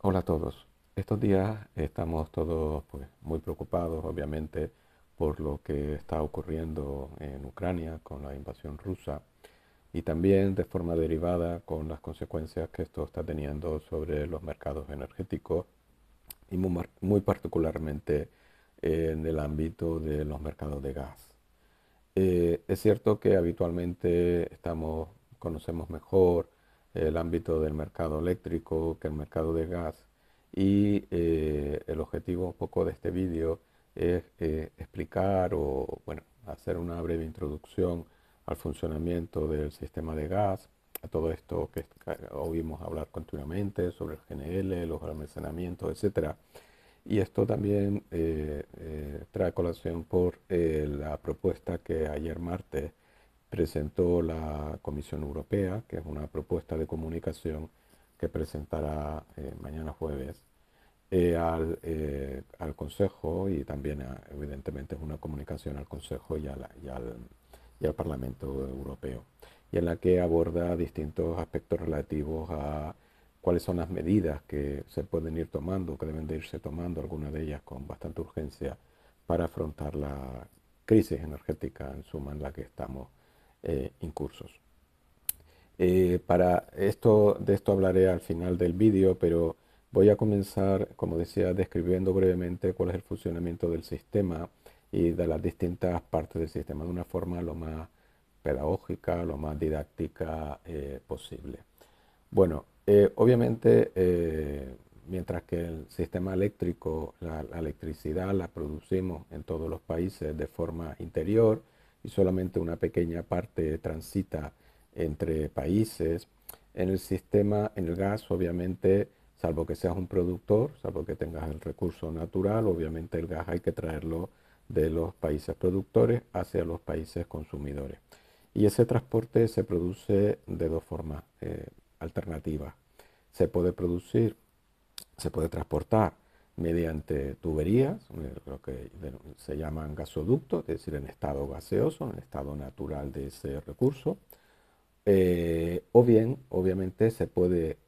Hola a todos. Estos días estamos todos muy preocupados, obviamente, por lo que está ocurriendo en Ucrania con la invasión rusa y también de forma derivada con las consecuencias que esto está teniendo sobre los mercados energéticos y muy particularmente en el ámbito de los mercados de gas. Es cierto que habitualmente conocemos mejor el ámbito del mercado eléctrico que el mercado de gas y el objetivo un poco de este vídeo es explicar o bueno, hacer una breve introducción al funcionamiento del sistema de gas, a todo esto que oímos hablar continuamente sobre el GNL, los almacenamientos, etcétera. Y esto también trae colación por la propuesta que ayer martes presentó la Comisión Europea, que es una propuesta de comunicación que presentará mañana jueves al Consejo y también, evidentemente, es una comunicación al Consejo y al Parlamento Europeo, y en la que aborda distintos aspectos relativos a cuáles son las medidas que se pueden ir tomando, que deben de irse tomando, algunas de ellas con bastante urgencia, para afrontar la crisis energética en suma en la que estamos incursos. De esto hablaré al final del vídeo, pero voy a comenzar, como decía, describiendo brevemente cuál es el funcionamiento del sistema y de las distintas partes del sistema de una forma lo más pedagógica, lo más didáctica posible. Bueno, obviamente, mientras que el sistema eléctrico, la electricidad la producimos en todos los países de forma interior y solamente una pequeña parte transita entre países, en el sistema, en el gas, obviamente, salvo que seas un productor, salvo que tengas el recurso natural, obviamente el gas hay que traerlo de los países productores hacia los países consumidores. Y ese transporte se produce de dos formas alternativas. Se puede producir, se puede transportar mediante tuberías, lo que se llaman gasoductos, es decir, en estado gaseoso, en estado natural de ese recurso. O bien, obviamente, se puede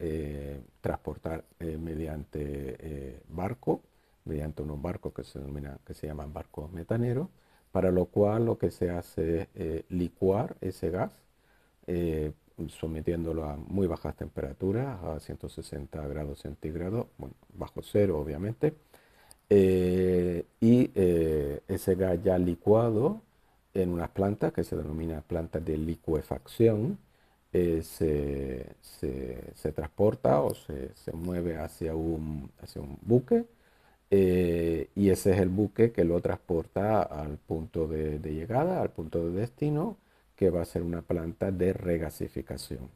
transportar mediante barco, mediante unos barcos que se llaman barcos metaneros, para lo cual lo que se hace es licuar ese gas, eh, sometiéndolo a muy bajas temperaturas, a 160 grados centígrados, bueno, bajo cero obviamente, ese gas ya licuado en unas plantas que se denominan plantas de licuefacción, se transporta o se mueve hacia un buque, y ese es el buque que lo transporta al punto de llegada, al punto de destino, que va a ser una planta de regasificación.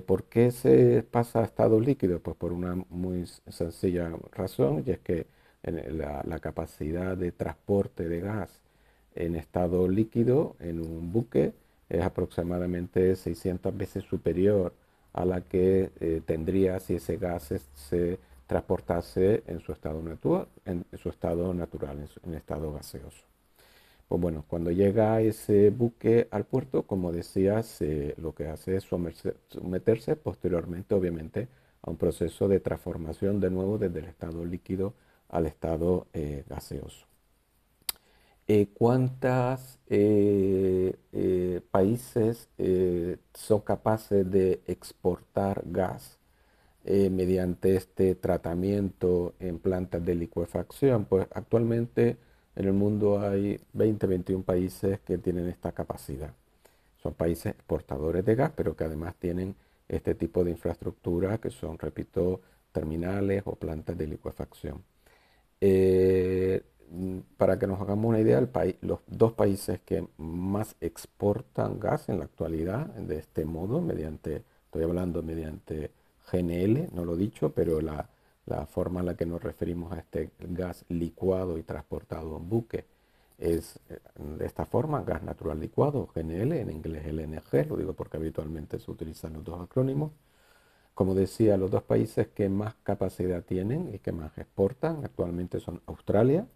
¿Por qué se pasa a estado líquido? Pues por una muy sencilla razón, y es que la capacidad de transporte de gas en estado líquido en un buque es aproximadamente 600 veces superior a la que tendría si ese gas se transportase en su estado natural, en estado gaseoso. Pues bueno, cuando llega ese buque al puerto, como decía, lo que hace es someterse posteriormente, obviamente, a un proceso de transformación de nuevo desde el estado líquido al estado gaseoso. ¿Cuántos países son capaces de exportar gas mediante este tratamiento en plantas de licuefacción? Pues actualmente en el mundo hay 20, 21 países que tienen esta capacidad. Son países exportadores de gas, pero que además tienen este tipo de infraestructura que son, repito, terminales o plantas de licuefacción. Para que nos hagamos una idea, los dos países que más exportan gas en la actualidad, de este modo, estoy hablando mediante GNL, no lo he dicho, pero la forma en la que nos referimos a este gas licuado y transportado en buque es de esta forma: gas natural licuado, GNL, en inglés LNG, lo digo porque habitualmente se utilizan los dos acrónimos. Como decía, los dos países que más capacidad tienen y que más exportan actualmente son Australia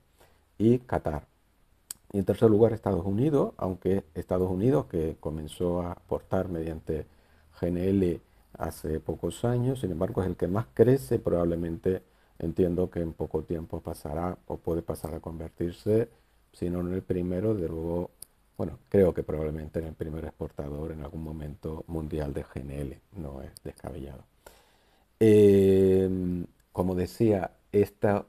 y Qatar. Y en tercer lugar, Estados Unidos, aunque Estados Unidos, que comenzó a exportar mediante GNL hace pocos años, sin embargo es el que más crece, probablemente entiendo que en poco tiempo pasará o puede pasar a convertirse, si no en el primero, de luego, bueno, creo que probablemente en el primer exportador en algún momento mundial de GNL, no es descabellado. Como decía, existe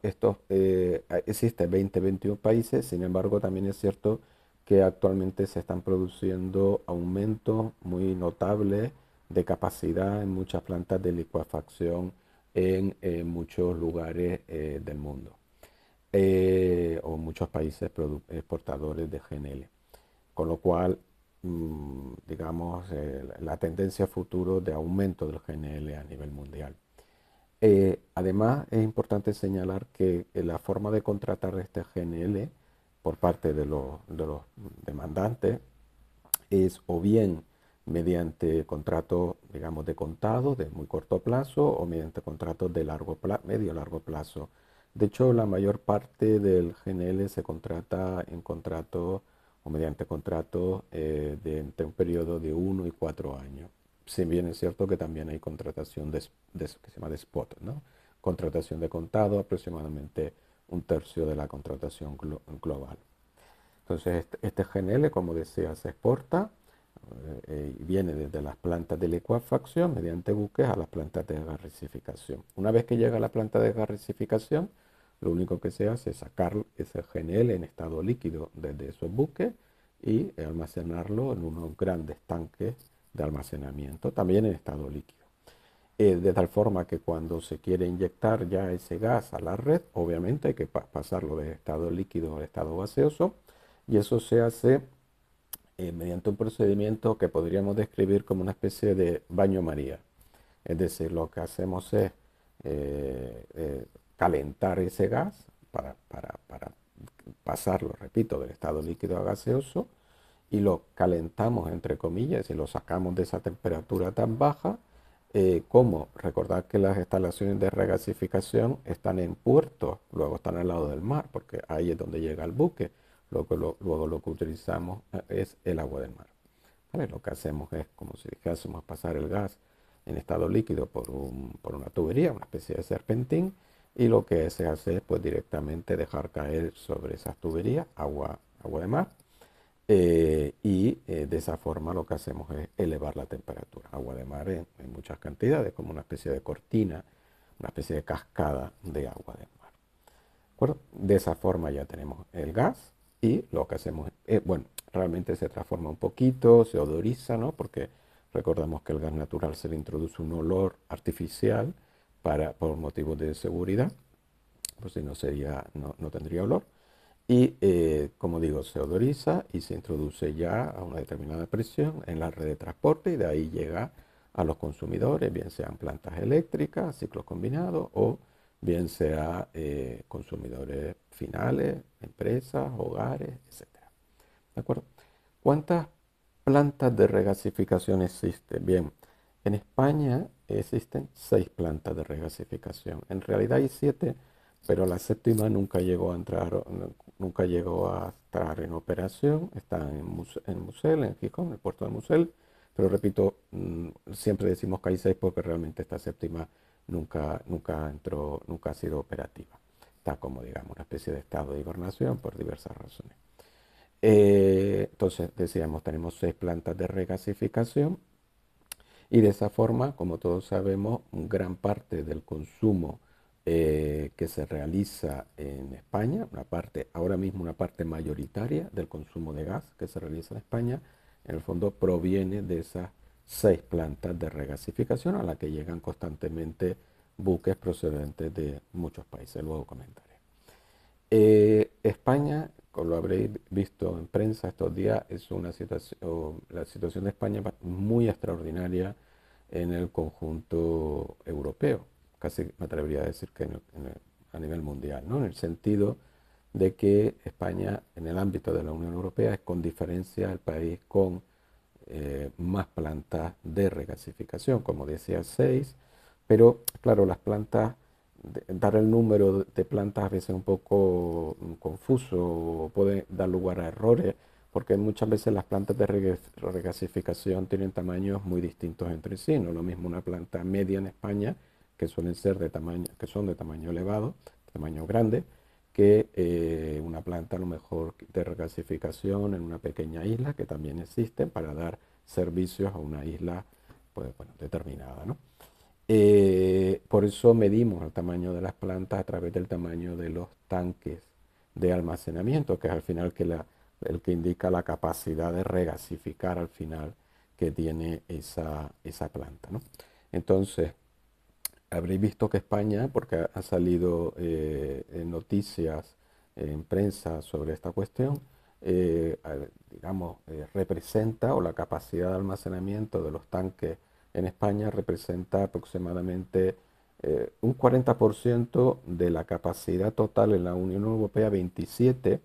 20, 21 países, sin embargo también es cierto que actualmente se están produciendo aumentos muy notables de capacidad en muchas plantas de licuefacción en muchos lugares del mundo o muchos países exportadores de GNL. Con lo cual, digamos, la tendencia futuro de aumento del GNL a nivel mundial. Además, es importante señalar que la forma de contratar este GNL por parte de los demandantes es o bien mediante contratos, digamos, de contado de muy corto plazo o mediante contratos de medio largo plazo. De hecho, la mayor parte del GNL se contrata en contratos o mediante contratos de entre un periodo de 1 y 4 años. Si bien es cierto que también hay contratación que se llama de spot, ¿no? Contratación de contado, aproximadamente un tercio de la contratación global. Entonces, este GNL, como decía, se exporta y viene desde las plantas de licuefacción mediante buques a las plantas de gasificación. Una vez que llega a la planta de gasificación, lo único que se hace es sacar ese GNL en estado líquido desde esos buques y almacenarlo en unos grandes tanques de almacenamiento, también en estado líquido. De tal forma que cuando se quiere inyectar ya ese gas a la red, obviamente hay que pasarlo de estado líquido a estado gaseoso y eso se hace mediante un procedimiento que podríamos describir como una especie de baño María. Es decir, lo que hacemos es calentar ese gas para pasarlo, repito, del estado líquido a gaseoso y lo calentamos entre comillas y lo sacamos de esa temperatura tan baja como recordar que las instalaciones de regasificación están en puertos, luego están al lado del mar, porque ahí es donde llega el buque. Luego lo que utilizamos es el agua del mar. ¿Vale? Lo que hacemos es como si dijésemos pasar el gas en estado líquido por una tubería, una especie de serpentín, y lo que se hace es pues directamente dejar caer sobre esas tuberías agua de mar y de esa forma lo que hacemos es elevar la temperatura. Agua de mar en muchas cantidades, como una especie de cortina, una especie de cascada de agua de mar. ¿De acuerdo? De esa forma ya tenemos el gas y lo que hacemos es, bueno, realmente se transforma un poquito, se odoriza, ¿no? Porque recordamos que el gas natural se le introduce un olor artificial por motivos de seguridad, pues si no sería, no tendría olor. Y como digo, se odoriza y se introduce ya a una determinada presión en la red de transporte y de ahí llega a los consumidores, bien sean plantas eléctricas, ciclos combinados o bien sea consumidores finales, empresas, hogares, etcétera. ¿De acuerdo? ¿Cuántas plantas de regasificación existen? Bien, en España existen 6 plantas de regasificación. En realidad hay 7, pero la séptima nunca llegó a entrar, nunca llegó a estar en operación. Está en Musel, en Gijón, en el puerto de Musel. Pero repito, siempre decimos que hay 6 porque realmente esta séptima nunca entró, nunca ha sido operativa. Está como, digamos, una especie de estado de hibernación por diversas razones. Entonces, decíamos, tenemos 6 plantas de regasificación y de esa forma, como todos sabemos, gran parte del consumo que se realiza en España, ahora mismo una parte mayoritaria del consumo de gas que se realiza en España, en el fondo proviene de esas 6 plantas de regasificación a las que llegan constantemente buques procedentes de muchos países. Luego comentaré. España, como lo habréis visto en prensa estos días, es una situación, la situación de España es muy extraordinaria en el conjunto europeo, casi me atrevería a decir que a nivel mundial, ¿no? En el sentido de que España, en el ámbito de la Unión Europea, es con diferencia el país con más plantas de regasificación, como decía, 6, pero claro, las plantas dar el número de plantas a veces es un poco confuso, puede dar lugar a errores, porque muchas veces las plantas de regasificación tienen tamaños muy distintos entre sí. No es lo mismo una planta media en España, que suelen ser de tamaño, que son de tamaño elevado, tamaño grande, que una planta a lo mejor de regasificación en una pequeña isla, que también existen para dar servicios a una isla pues, bueno, determinada, ¿no? Por eso medimos el tamaño de las plantas a través del tamaño de los tanques de almacenamiento, que es al final el que indica la capacidad de regasificar al final que tiene esa planta, ¿no? Entonces, habréis visto que España, porque ha salido en noticias, en prensa sobre esta cuestión, digamos, representa o la capacidad de almacenamiento de los tanques en España representa aproximadamente un 40% de la capacidad total en la Unión Europea, 27.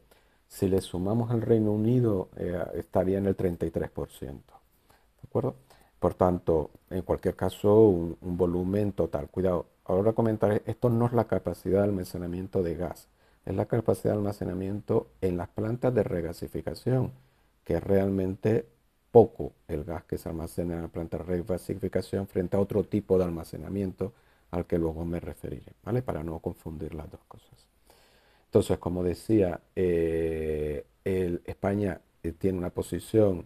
Si le sumamos al Reino Unido, estaría en el 33%. ¿De acuerdo? Por tanto, en cualquier caso, un volumen total. Cuidado, ahora comentaré, esto no es la capacidad de almacenamiento de gas, es la capacidad de almacenamiento en las plantas de regasificación, que es realmente poco el gas que se almacena en la planta de regasificación frente a otro tipo de almacenamiento al que luego me referiré, ¿vale? Para no confundir las dos cosas. Entonces, como decía, España tiene una posición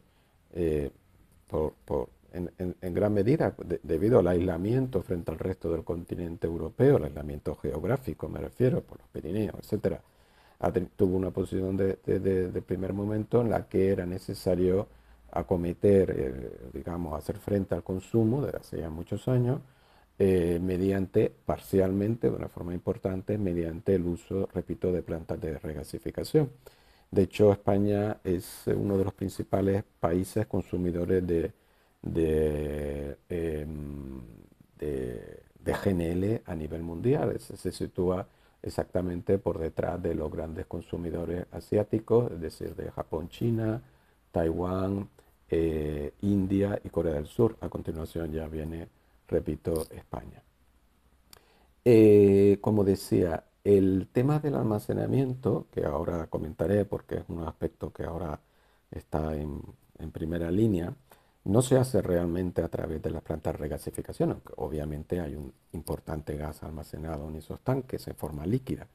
eh, en gran medida debido al aislamiento frente al resto del continente europeo, el aislamiento geográfico, me refiero, por los Pirineos, etcétera, tuvo una posición de primer momento en la que era necesario acometer, digamos, hacer frente al consumo desde hace ya muchos años, mediante, parcialmente, de una forma importante, mediante el uso, repito, de plantas de regasificación. De hecho, España es uno de los principales países consumidores de, em, de GNL a nivel mundial. Se sitúa exactamente por detrás de los grandes consumidores asiáticos, es decir, de Japón, China, Taiwán, India y Corea del Sur. A continuación ya viene, repito, España. Como decía, el tema del almacenamiento, que ahora comentaré porque es un aspecto que ahora está en primera línea, no se hace realmente a través de las plantas de regasificación, aunque obviamente hay un importante gas almacenado en esos tanques en forma líquida.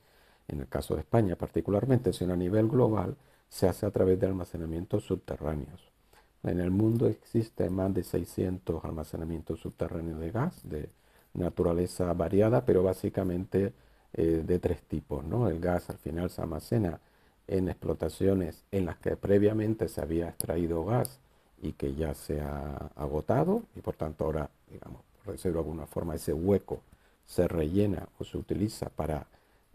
En el caso de España particularmente, sino a nivel global, se hace a través de almacenamientos subterráneos. En el mundo existen más de 600 almacenamientos subterráneos de gas de naturaleza variada, pero básicamente de tres tipos, ¿no? El gas al final se almacena en explotaciones en las que previamente se había extraído gas y que ya se ha agotado y por tanto ahora, digamos, por decirlo de alguna forma, ese hueco se rellena o se utiliza para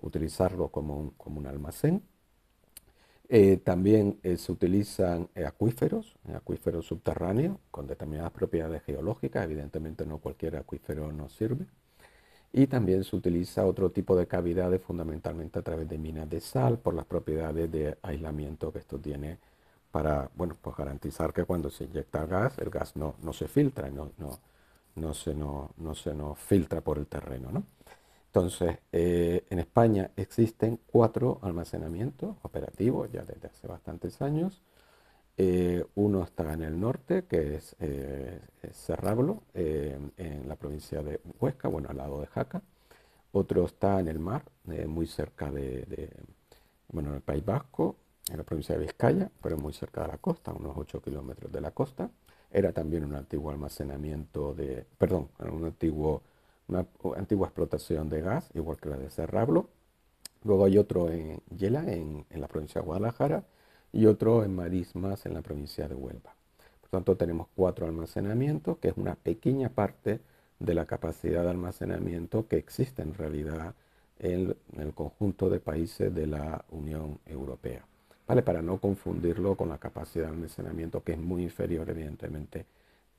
utilizarlo como un almacén. También se utilizan acuíferos subterráneos con determinadas propiedades geológicas. Evidentemente no cualquier acuífero nos sirve. Y también se utiliza otro tipo de cavidades fundamentalmente a través de minas de sal por las propiedades de aislamiento que esto tiene para, bueno, pues garantizar que cuando se inyecta gas, el gas no se filtra, no se nos filtra por el terreno, ¿no? Entonces, en España existen 4 almacenamientos operativos ya desde hace bastantes años. Uno está en el norte, que es Cerrablo, en la provincia de Huesca, bueno, al lado de Jaca. Otro está en el mar, muy cerca bueno, en el País Vasco, en la provincia de Vizcaya, pero muy cerca de la costa, unos 8 kilómetros de la costa. Era también un antiguo almacenamiento perdón, una antigua explotación de gas, igual que la de Cerrablo. Luego hay otro en Yela, en la provincia de Guadalajara, y otro en Marismas, en la provincia de Huelva. Por tanto, tenemos 4 almacenamientos, que es una pequeña parte de la capacidad de almacenamiento que existe en realidad en el conjunto de países de la Unión Europea. ¿Vale? Para no confundirlo con la capacidad de almacenamiento, que es muy inferior, evidentemente,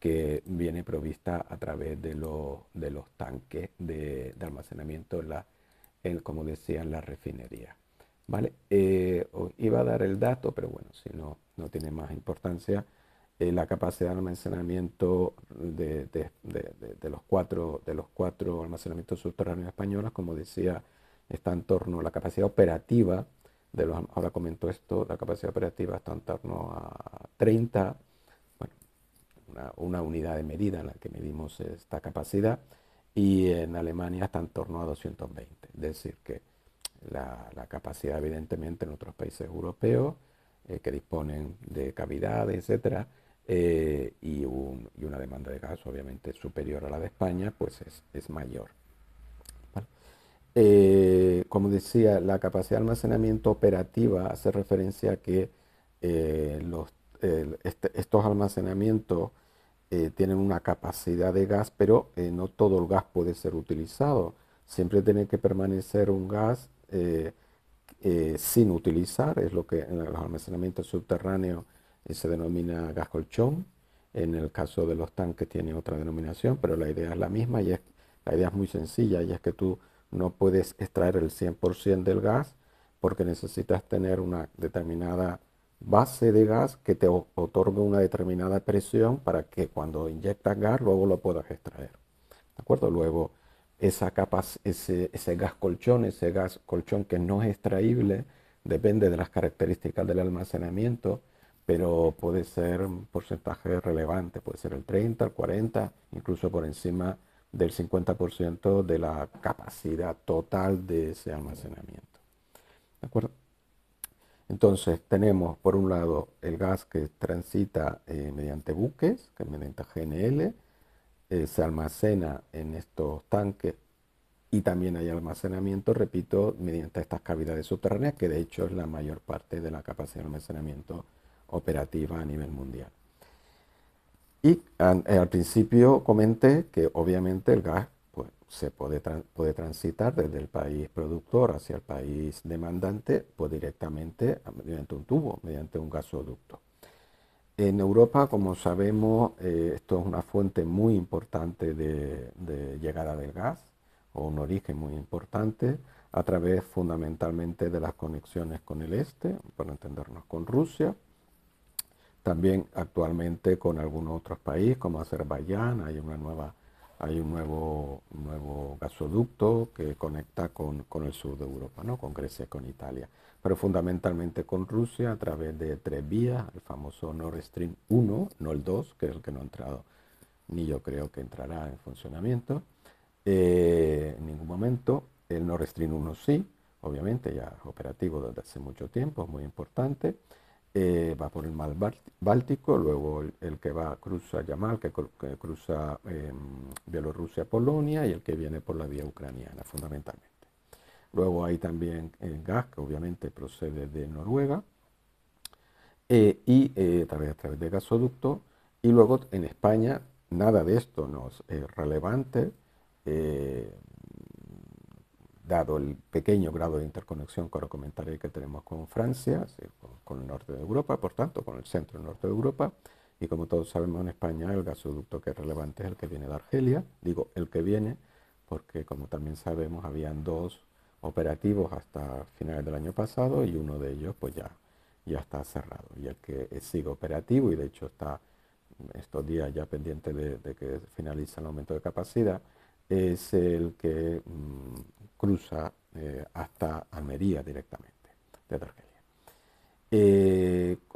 que viene provista a través de los tanques de almacenamiento como decía, en la refinería. ¿Vale? Iba a dar el dato, pero bueno, si no tiene más importancia. La capacidad de almacenamiento de los cuatro almacenamientos subterráneos españoles, como decía, está en torno a la capacidad operativa, ahora comento esto, la capacidad operativa está en torno a 30, bueno, una unidad de medida en la que medimos esta capacidad, y en Alemania está en torno a 220. Es decir, que la capacidad, evidentemente, en otros países europeos que disponen de cavidades, etcétera, y una demanda de gas obviamente superior a la de España, pues es mayor. ¿Vale? Como decía, la capacidad de almacenamiento operativa hace referencia a que estos almacenamientos tienen una capacidad de gas, pero no todo el gas puede ser utilizado. Siempre tiene que permanecer un gas sin utilizar, es lo que en los almacenamientos subterráneos se denomina gas colchón. En el caso de los tanques tiene otra denominación, pero la idea es la misma y la idea es muy sencilla, y es que tú no puedes extraer el 100% del gas porque necesitas tener una determinada base de gas que te otorgue una determinada presión para que cuando inyectas gas luego lo puedas extraer. ¿De acuerdo? Luego, ese gas colchón que no es extraíble, depende de las características del almacenamiento, pero puede ser un porcentaje relevante, puede ser el 30, el 40, incluso por encima del 50% de la capacidad total de ese almacenamiento. ¿De acuerdo? Entonces tenemos por un lado el gas que transita mediante buques, que mediante GNL, se almacena en estos tanques, y también hay almacenamiento, repito, mediante estas cavidades subterráneas, que de hecho es la mayor parte de la capacidad de almacenamiento operativa a nivel mundial. Y al principio comenté que obviamente el gas pues, puede transitar desde el país productor hacia el país demandante, pues directamente mediante un tubo, mediante un gasoducto. En Europa, como sabemos, esto es una fuente muy importante de llegada del gas, o un origen muy importante, a través fundamentalmente de las conexiones con el este, para entendernos con Rusia. También actualmente con algunos otros países, como Azerbaiyán, hay un nuevo gasoducto que conecta con el sur de Europa, ¿no? Con Grecia y con Italia. Pero fundamentalmente con Rusia a través de tres vías, el famoso Nord Stream 1, no el 2, que es el que no ha entrado, ni yo creo que entrará en funcionamiento en ningún momento. El Nord Stream 1 sí, obviamente ya es operativo desde hace mucho tiempo, es muy importante. Va por el mar Báltico, luego el que cruza Yamal, que cruza Bielorrusia, Polonia, y el que viene por la vía ucraniana, fundamentalmente. Luego hay también gas, que obviamente procede de Noruega, a través de gasoducto. Y luego en España nada de esto nos es relevante, eh, dado el pequeño grado de interconexión que ahora comentaré que tenemos con Francia, con el norte de Europa, por tanto, con el centro y el norte de Europa. Y como todos sabemos, en España el gasoducto que es relevante es el que viene de Argelia. Digo el que viene porque, como también sabemos, habían dos operativos hasta finales del año pasado, y uno de ellos pues ya está cerrado. Y el que sigue operativo, y de hecho está estos días ya pendiente de que finalice el aumento de capacidad, es el que cruza hasta Almería directamente, desde Argelia.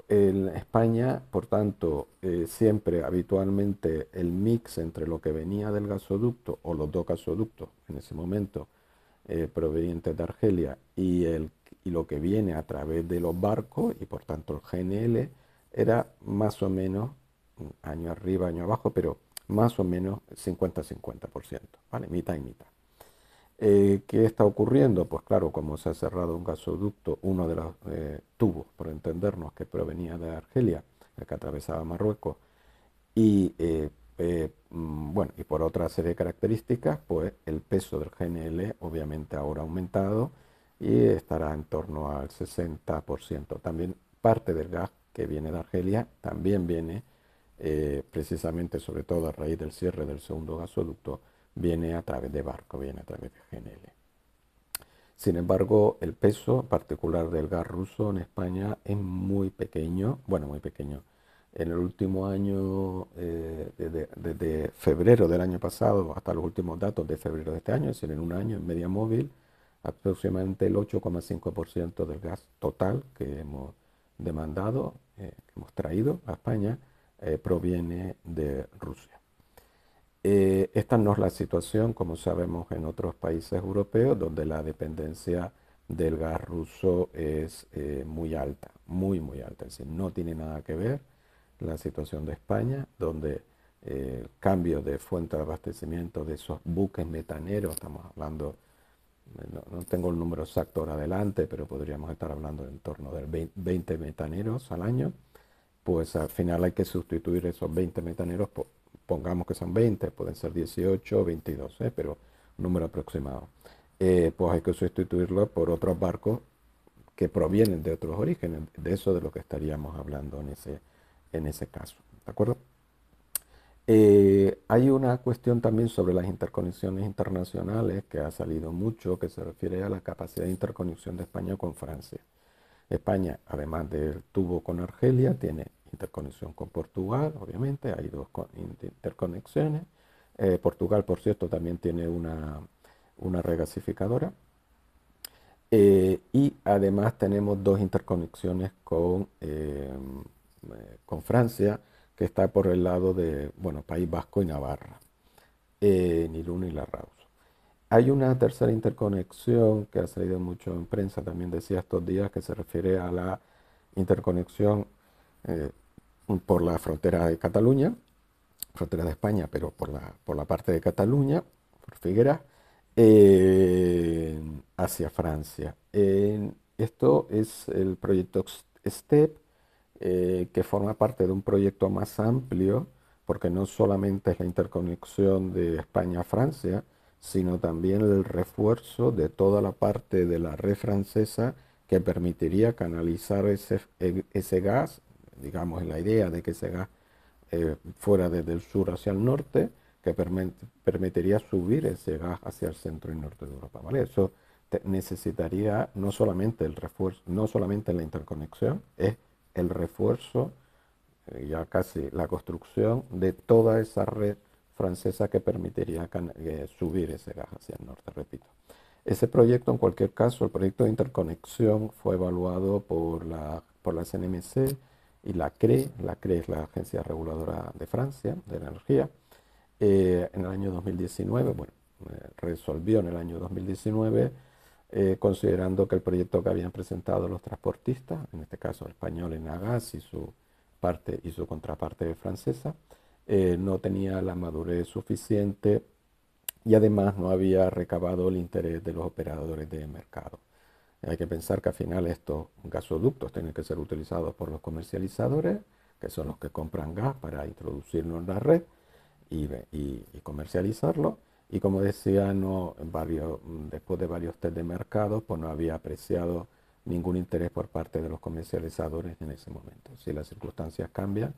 En España, por tanto, siempre habitualmente el mix entre lo que venía del gasoducto, o los dos gasoductos en ese momento provenientes de Argelia, y lo que viene a través de los barcos, y por tanto el GNL, era más o menos año arriba, año abajo, pero más o menos 50-50%, ¿vale? Mitad y mitad. ¿Qué está ocurriendo? Pues claro, como se ha cerrado un gasoducto, uno de los tubos, por entendernos, que provenía de Argelia, el que atravesaba Marruecos, bueno, y por otra serie de características, pues el peso del GNL obviamente ahora ha aumentado y estará en torno al 60%. También parte del gas que viene de Argelia también viene, precisamente, sobre todo a raíz del cierre del segundo gasoducto, viene a través de barco, viene a través de GNL. Sin embargo, el peso particular del gas ruso en España es muy pequeño, bueno, muy pequeño. En el último año, desde febrero del año pasado hasta los últimos datos de febrero de este año, es decir, en un año en media móvil, Aproximadamente el 8,5% del gas total que hemos demandado, que hemos traído a España, proviene de Rusia. Esta no es la situación, como sabemos, en otros países europeos, donde la dependencia del gas ruso es muy alta, muy, muy alta. Es decir, no tiene nada que ver la situación de España, donde el cambio de fuente de abastecimiento de esos buques metaneros, estamos hablando, no tengo el número exacto ahora adelante, pero podríamos estar hablando en torno de 20 metaneros al año, pues al final hay que sustituir esos 20 metaneros, pongamos que son 20, pueden ser 18 o 22, pero un número aproximado. Pues hay que sustituirlo por otros barcos que provienen de otros orígenes, de eso de lo que estaríamos hablando en ese caso. ¿De acuerdo? Hay una cuestión también sobre las interconexiones internacionales que ha salido mucho, que se refiere a la capacidad de interconexión de España con Francia. España, además del tubo con Argelia, tiene interconexión con Portugal, obviamente, hay dos interconexiones. Portugal, por cierto, también tiene una regasificadora. Y además tenemos dos interconexiones con Francia, que está por el lado de, bueno, País Vasco y Navarra, en Irún y Larrauz. Hay una tercera interconexión que ha salido mucho en prensa, también decía estos días, que se refiere a la interconexión eh, por la frontera de Cataluña, frontera de España, pero por la parte de Cataluña, por Figueras, hacia Francia. Esto es el proyecto STEP, que forma parte de un proyecto más amplio, porque no solamente es la interconexión de España a Francia, sino también el refuerzo de toda la parte de la red francesa que permitiría canalizar ese gas, digamos, en la idea de que ese gas fuera desde el sur hacia el norte, que permitiría subir ese gas hacia el centro y norte de Europa, ¿vale? Eso necesitaría no solamente el refuerzo, no solamente la interconexión, es el refuerzo, ya casi la construcción de toda esa red francesa que permitiría subir ese gas hacia el norte, repito. Ese proyecto, en cualquier caso, el proyecto de interconexión fue evaluado por la CNMC y la CRE. La CRE es la Agencia Reguladora de Francia de la Energía. En el año 2019, bueno, resolvió en el año 2019, considerando que el proyecto que habían presentado los transportistas, en este caso el español Enagás y su parte y su contraparte francesa, no tenía la madurez suficiente y además no había recabado el interés de los operadores de mercado. Hay que pensar que al final estos gasoductos tienen que ser utilizados por los comercializadores, que son los que compran gas para introducirlo en la red y comercializarlo. Y como decía, después de varios test de mercado, pues no había apreciado ningún interés por parte de los comercializadores en ese momento. Si las circunstancias cambian,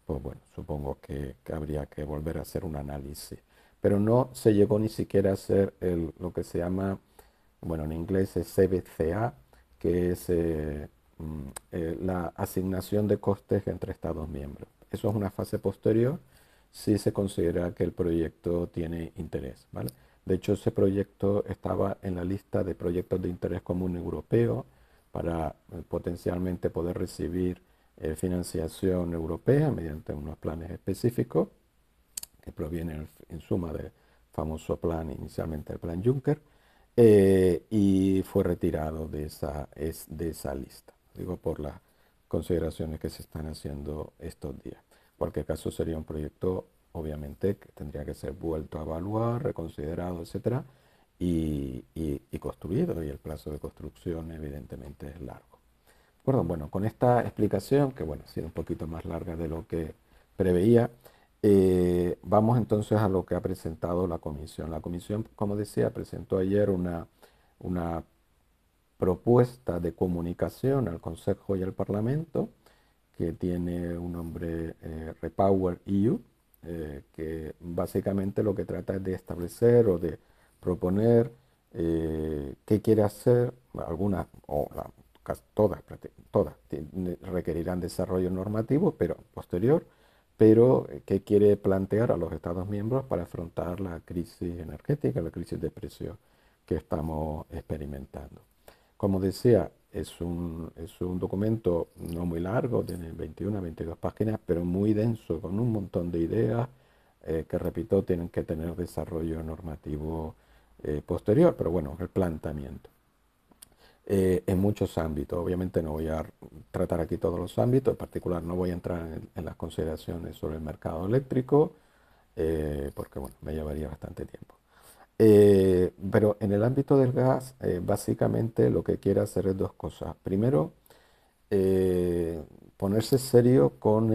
pues bueno, supongo que habría que volver a hacer un análisis. Pero no se llegó ni siquiera a hacer lo que se llama, bueno, en inglés es CBCA, que es la asignación de costes entre Estados miembros. Eso es una fase posterior si se considera que el proyecto tiene interés, ¿vale? De hecho, ese proyecto estaba en la lista de proyectos de interés común europeo para potencialmente poder recibir financiación europea mediante unos planes específicos que provienen en suma del famoso plan, inicialmente el plan Juncker, y fue retirado de esa lista, digo, por las consideraciones que se están haciendo estos días. En cualquier caso, sería un proyecto, obviamente, que tendría que ser vuelto a evaluar, reconsiderado, etcétera, y construido, y el plazo de construcción, evidentemente, es largo. Bueno, con esta explicación, que bueno, ha sido un poquito más larga de lo que preveía, vamos entonces a lo que ha presentado la comisión. La comisión, como decía, presentó ayer una propuesta de comunicación al Consejo y al Parlamento que tiene un nombre, Repower EU, que básicamente lo que trata es de establecer o de proponer qué quiere hacer. Algunas o todas requerirán desarrollo normativo, pero posterior, pero qué quiere plantear a los Estados miembros para afrontar la crisis energética, la crisis de precios que estamos experimentando. Como decía, es un documento no muy largo, tiene 21 a 22 páginas, pero muy denso, con un montón de ideas que, repito, tienen que tener desarrollo normativo posterior, pero bueno, el planteamiento. En muchos ámbitos, obviamente no voy a tratar aquí todos los ámbitos, en particular no voy a entrar en las consideraciones sobre el mercado eléctrico, porque bueno, me llevaría bastante tiempo. Pero en el ámbito del gas, básicamente lo que quiere hacer es dos cosas. Primero, eh, ponerse serio con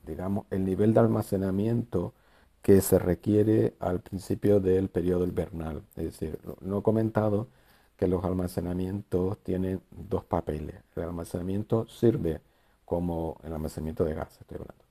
digamos, el nivel de almacenamiento que se requiere al principio del periodo invernal. Es decir, no he comentado que los almacenamientos tienen dos papeles. El almacenamiento sirve como el almacenamiento de gas, estoy hablando.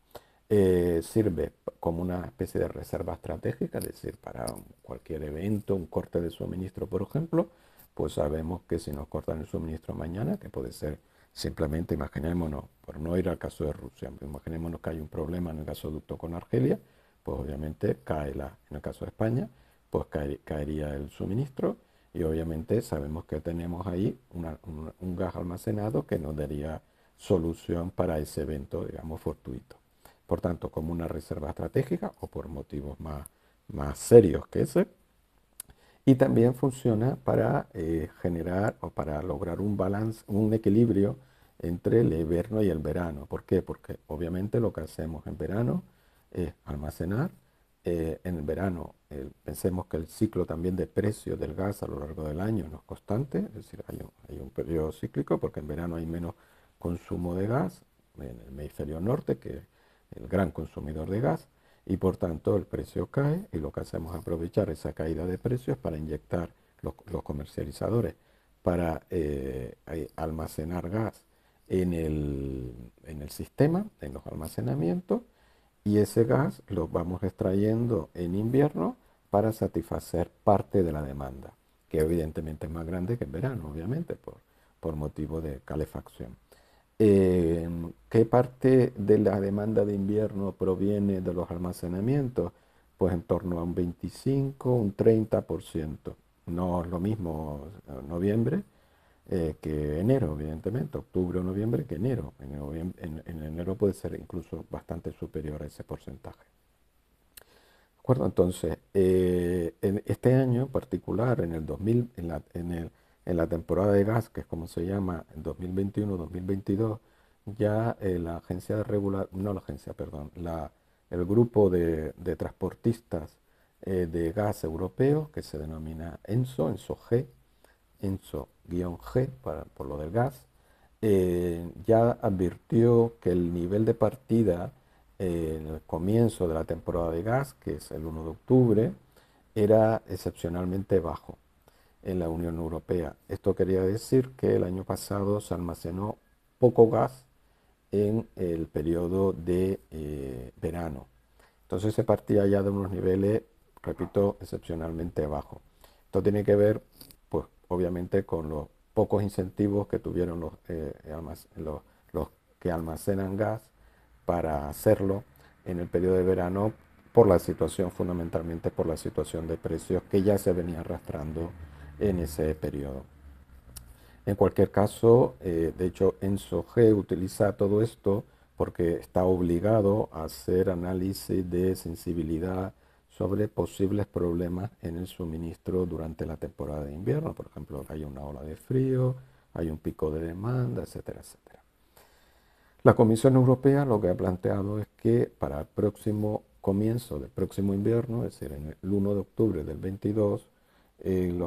Sirve como una especie de reserva estratégica, es decir, para cualquier evento, un corte de suministro, por ejemplo, pues sabemos que si nos cortan el suministro mañana, que puede ser simplemente, imaginémonos, por no ir al caso de Rusia, imaginémonos que hay un problema en el gasoducto con Argelia, pues obviamente en el caso de España, pues caería el suministro y obviamente sabemos que tenemos ahí un gas almacenado que nos daría solución para ese evento, digamos, fortuito. Por tanto, como una reserva estratégica o por motivos más serios que ese. Y también funciona para generar o para lograr un balance, un equilibrio entre el invierno y el verano. ¿Por qué? Porque obviamente lo que hacemos en verano es almacenar. En el verano, pensemos que el ciclo también de precio del gas a lo largo del año no es constante, es decir, hay un periodo cíclico porque en verano hay menos consumo de gas en el hemisferio norte, que es el gran consumidor de gas, y por tanto el precio cae y lo que hacemos es aprovechar esa caída de precios para inyectar los comercializadores para almacenar gas en el sistema, en los almacenamientos, y ese gas lo vamos extrayendo en invierno para satisfacer parte de la demanda, que evidentemente es más grande que en verano, obviamente, por motivo de calefacción. ¿Qué parte de la demanda de invierno proviene de los almacenamientos? Pues en torno a un 25, un 30%. No es lo mismo noviembre que enero, evidentemente, octubre o noviembre que enero. En enero puede ser incluso bastante superior a ese porcentaje. ¿De acuerdo? Entonces, en este año en particular, en el 2000, en la temporada de gas, que es como se llama, en 2021-2022, ya la agencia de no la agencia, perdón, el grupo de transportistas de gas europeo, que se denomina ENSO G, ENSO-G, por lo del gas, ya advirtió que el nivel de partida en el comienzo de la temporada de gas, que es el 1 de octubre, era excepcionalmente bajo en la Unión Europea. Esto quería decir que el año pasado se almacenó poco gas en el periodo de verano. Entonces se partía ya de unos niveles, repito, excepcionalmente bajos. Esto tiene que ver, pues, obviamente, con los pocos incentivos que tuvieron los que almacenan gas para hacerlo en el periodo de verano por la situación, fundamentalmente por la situación de precios que ya se venía arrastrando en ese periodo. En cualquier caso, de hecho, Enso G utiliza todo esto porque está obligado a hacer análisis de sensibilidad sobre posibles problemas en el suministro durante la temporada de invierno. Por ejemplo, que hay una ola de frío, hay un pico de demanda, etcétera, etcétera. La Comisión Europea lo que ha planteado es que para el próximo comienzo del próximo invierno, es decir, en el 1 de octubre del 22, el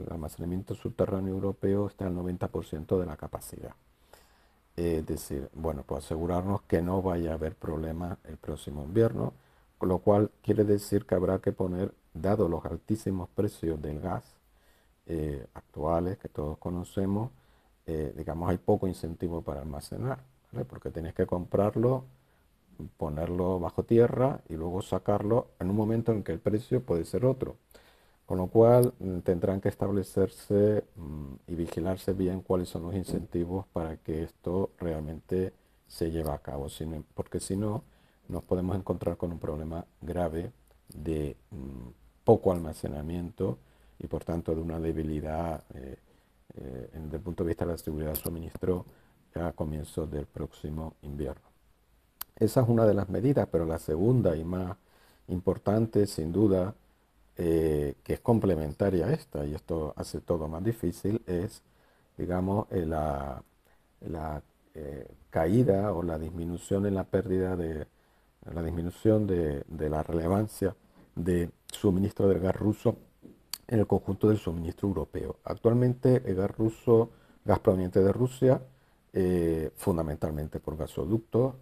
almacenamiento subterráneo europeo está al 90% de la capacidad. Es decir, bueno, pues asegurarnos que no vaya a haber problemas el próximo invierno, con lo cual quiere decir que habrá que poner, dado los altísimos precios del gas actuales que todos conocemos, digamos, hay poco incentivo para almacenar, ¿vale? Porque tienes que comprarlo, ponerlo bajo tierra y luego sacarlo en un momento en que el precio puede ser otro. Con lo cual tendrán que establecerse y vigilarse bien cuáles son los incentivos para que esto realmente se lleve a cabo, porque si no, nos podemos encontrar con un problema grave de poco almacenamiento y por tanto de una debilidad desde el punto de vista de la seguridad de suministro a comienzos del próximo invierno. Esa es una de las medidas, pero la segunda y más importante, sin duda, que es complementaria a esta, y esto hace todo más difícil, es, digamos, la caída o la disminución en la pérdida de, la disminución de la relevancia de suministro del gas ruso en el conjunto del suministro europeo. Actualmente el gas ruso, gas proveniente de Rusia, fundamentalmente por gasoducto,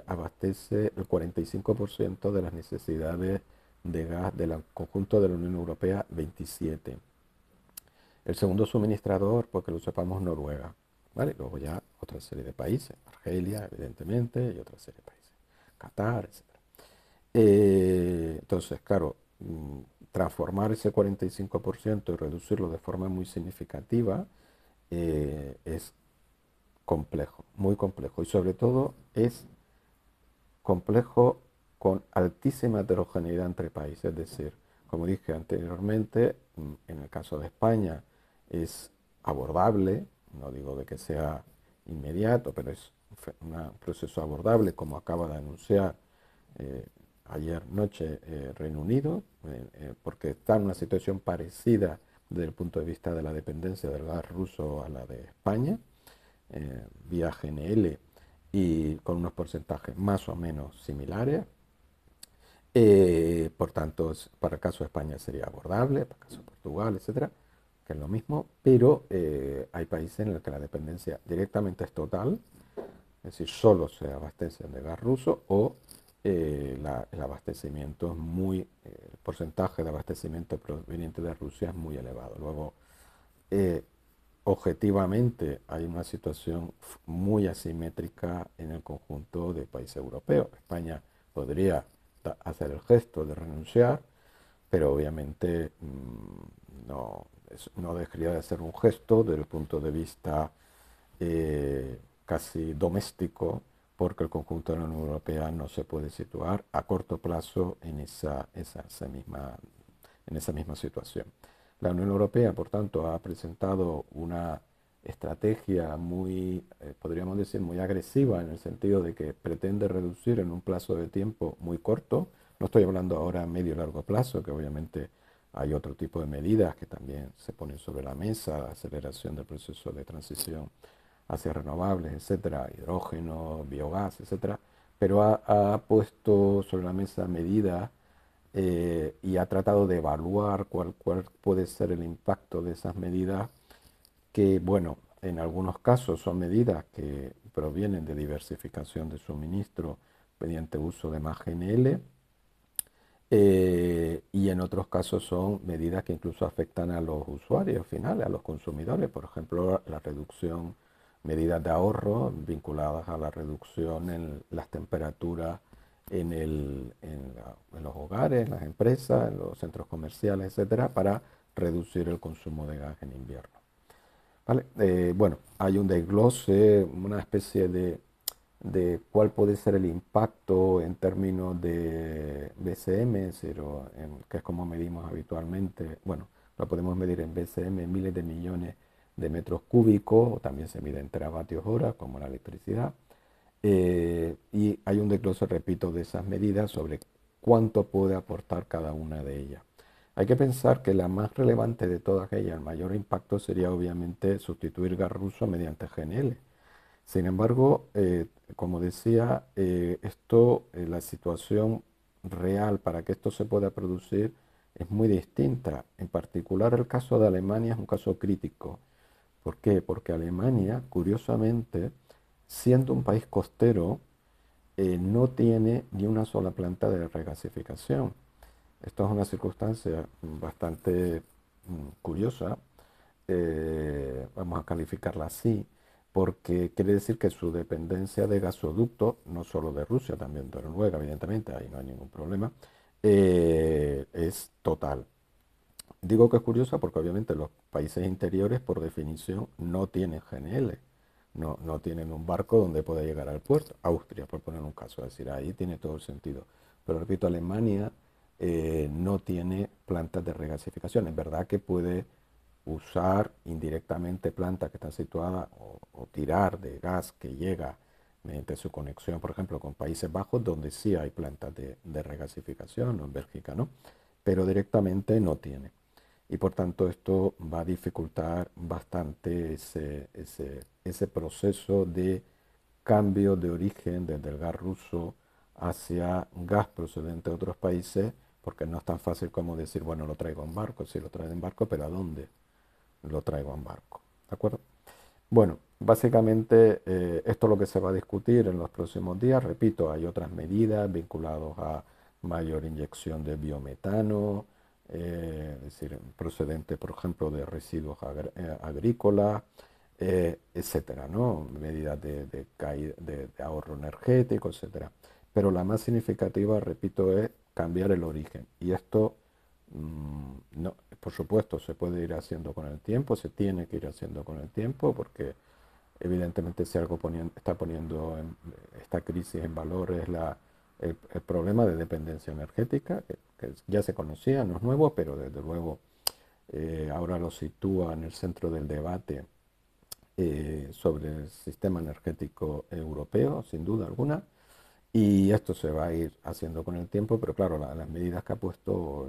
abastece el 45% de las necesidades de gas del conjunto de la Unión Europea 27. El segundo suministrador, porque lo sepamos, Noruega. ¿Vale? Luego ya otra serie de países, Argelia, evidentemente, y otra serie de países, Qatar, etc. Entonces, claro, transformar ese 45% y reducirlo de forma muy significativa es complejo, muy complejo. Y sobre todo es complejo con altísima heterogeneidad entre países. Es decir, como dije anteriormente, en el caso de España es abordable, no digo de que sea inmediato, pero es un proceso abordable, como acaba de anunciar eh, ayer noche Reino Unido, porque está en una situación parecida desde el punto de vista de la dependencia del gas ruso a la de España, vía GNL y con unos porcentajes más o menos similares. Por tanto, para el caso de España sería abordable, para el caso de Portugal, etcétera, que es lo mismo, pero hay países en los que la dependencia directamente es total, es decir, solo se abastecen de gas ruso o el abastecimiento es muy, el porcentaje de abastecimiento proveniente de Rusia es muy elevado. Luego, eh, objetivamente hay una situación muy asimétrica en el conjunto de países europeos. España podría hacer el gesto de renunciar, pero obviamente no, no dejaría de ser un gesto desde el punto de vista casi doméstico, porque el conjunto de la Unión Europea no se puede situar a corto plazo en en esa misma situación. La Unión Europea, por tanto, ha presentado una estrategia muy, podríamos decir, muy agresiva en el sentido de que pretende reducir en un plazo de tiempo muy corto. No estoy hablando ahora a medio y largo plazo, que obviamente hay otro tipo de medidas que también se ponen sobre la mesa, aceleración del proceso de transición hacia renovables, etcétera, hidrógeno, biogás, etcétera, pero ha puesto sobre la mesa medidas y ha tratado de evaluar cuál puede ser el impacto de esas medidas que, bueno, en algunos casos son medidas que provienen de diversificación de suministro mediante uso de más GNL, y en otros casos son medidas que incluso afectan a los usuarios finales, a los consumidores, por ejemplo, la reducción, medidas de ahorro vinculadas a la reducción en las temperaturas en los hogares, en las empresas, en los centros comerciales, etcétera, para reducir el consumo de gas en invierno. ¿Vale? Bueno, hay un desglose, una especie de cuál puede ser el impacto en términos de BCM, que es como medimos habitualmente. Bueno, lo podemos medir en BCM, miles de millones de metros cúbicos, o también se mide en teravatios hora, como la electricidad. Y hay un desglose, repito, de esas medidas sobre cuánto puede aportar cada una de ellas. Hay que pensar que la más relevante de todas ellas, el mayor impacto sería obviamente sustituir gas ruso mediante GNL. Sin embargo, como decía, la situación real para que esto se pueda producir es muy distinta. En particular, el caso de Alemania es un caso crítico. ¿Por qué? Porque Alemania, curiosamente, siendo un país costero, no tiene ni una sola planta de regasificación. Esto es una circunstancia bastante curiosa, vamos a calificarla así, porque quiere decir que su dependencia de gasoductos, no solo de Rusia, también de Noruega, evidentemente, ahí no hay ningún problema, es total. Digo que es curiosa porque obviamente los países interiores, por definición, no tienen GNL, no tienen un barco donde pueda llegar al puerto. Austria, por poner un caso, es decir, ahí tiene todo el sentido. Pero repito, Alemania no tiene plantas de regasificación. Es verdad que puede usar indirectamente plantas que están situadas o tirar de gas que llega mediante su conexión, por ejemplo, con Países Bajos, donde sí hay plantas de regasificación, o en Bélgica, ¿no? Pero directamente no tiene. Y por tanto esto va a dificultar bastante ese proceso de cambio de origen desde el gas ruso hacia gas procedente de otros países, porque no es tan fácil como decir, bueno, lo traigo en barco, sí lo traigo en barco, pero ¿a dónde lo traigo en barco? ¿De acuerdo? Bueno, básicamente esto es lo que se va a discutir en los próximos días. Repito, hay otras medidas vinculadas a mayor inyección de biometano, es decir, procedente, por ejemplo, de residuos agrícolas, etcétera, ¿no? Medidas de ahorro energético, etcétera. Pero la más significativa, repito, es cambiar el origen. Y esto, no, por supuesto, se puede ir haciendo con el tiempo, se tiene que ir haciendo con el tiempo, porque evidentemente si algo está poniendo esta crisis en valor es el problema de dependencia energética, que ya se conocía, no es nuevo, pero desde luego ahora lo sitúa en el centro del debate sobre el sistema energético europeo, sin duda alguna. Y esto se va a ir haciendo con el tiempo, pero claro, las medidas que ha puesto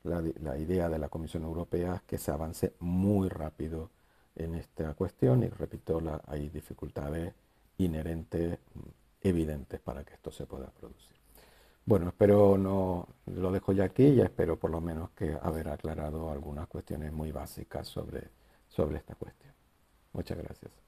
la idea de la Comisión Europea es que se avance muy rápido en esta cuestión y repito, hay dificultades inherentes, evidentes para que esto se pueda producir. Bueno, espero no, lo dejo ya aquí y espero por lo menos que haber aclarado algunas cuestiones muy básicas sobre esta cuestión. Muchas gracias.